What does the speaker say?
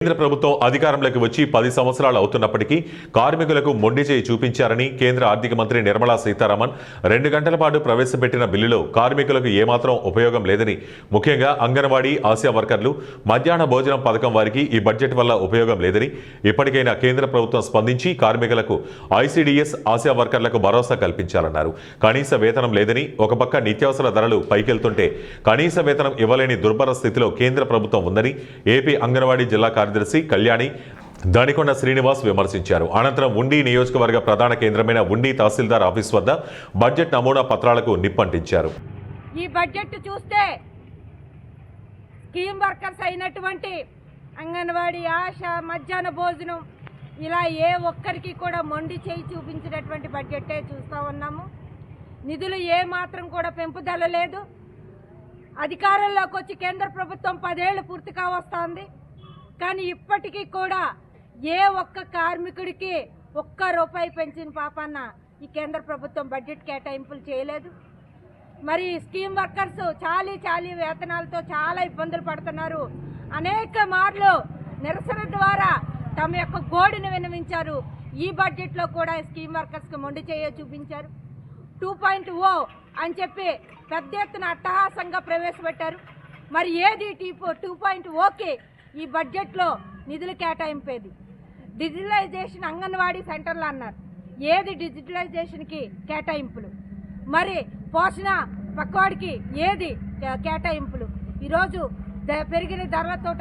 కేంద్ర ప్రభుత్వం అధికారంలోకి వచ్చి 10 సంవత్సరాలు అవుతున్నప్పటికీ కార్మికులకు మొండి చేయి చూపించారని కేంద్ర ఆర్థిక మంత్రి నిర్మలా సీతారామన్ 2 గంటల పాటు ప్రవేశపెట్టిన బిల్లులో కార్మికులకు ఏమాత్రం ఉపయోగం లేదని, ముఖ్యంగా అంగన్వాడీ ఆశా వర్కర్లు, మధ్యాహ్న భోజనం పథకం వారికి ఈ బడ్జెట్ వల్ల ఉపయోగం లేదని, ఇప్పటికైనా కేంద్ర ప్రభుత్వం స్పందించి కార్మికులకు ఐసీడీఎస్ ఆశా వర్కర్లకు భరోసా కల్పించాలన్నారు. కనీస వేతనం లేదని, ఒక పక్క నిత్యావసర ధరలు పైకెళ్తుంటే కనీస వేతనం ఇవ్వలేని దుర్భర స్థితిలో కేంద్ర ప్రభుత్వం ఉందని ఏపీ అంగన్వాడీ జిల్లా కార్యదర్శి కళ్యాణి దానికొండ శ్రీనివాస్ విమర్శించారు. అనంతరం ఉండి నియోజకవర్గ ప్రధాన కేంద్రమైన ఉండి తహసీల్దార్ ఆఫీస్ వద్ద బడ్జెట్ నమూనా పత్రాలకు నిప్పంటించారు. ఈ బడ్జెట్ చూస్తే స్కీమ్ వర్కర్స్ అయినటువంటి అంగన్వాడీ, ఆశ, మధ్యాహ్న భోజనం ఇలా ఏ ఒక్కరికి కూడా మొండి చేయి చూపించినటువంటి బడ్జెట్టే చూస్తూ ఉన్నాము. నిధులు ఏ మాత్రం కూడా పెంపుదల లేదు. అధికారంలోకి వచ్చి కేంద్ర ప్రభుత్వం 10 ఏళ్ళు పూర్తిగా వస్తోంది. కానీ ఇప్పటికీ కూడా ఏ ఒక్క కార్మికుడికి ₹1 పెంచిన పాపాన ఈ కేంద్ర ప్రభుత్వం బడ్జెట్ కేటాయింపులు చేయలేదు. మరి స్కీమ్ వర్కర్స్ చాలీ వేతనాలతో చాలా ఇబ్బందులు పడుతున్నారు. అనేక మార్లు నిరసన ద్వారా తమ యొక్క గోడును విన్నవించారు. ఈ బడ్జెట్లో కూడా స్కీమ్ వర్కర్స్కి మొండి చేయ చూపించారు. 2.0 అని చెప్పి పెద్ద ఎత్తున అట్టహాసంగా ప్రవేశపెట్టారు. మరి ఏది 2.0కి ఈ బడ్జెట్లో నిధులు కేటాయింపేది? డిజిటలైజేషన్ అంగన్వాడీ సెంటర్లు అన్నారు. ఏది డిజిటలైజేషన్కి కేటాయింపులు? మరి పోషణ పక్కవాడికి ఏది కేటాయింపులు? ఈరోజు పెరిగిన ధరలతో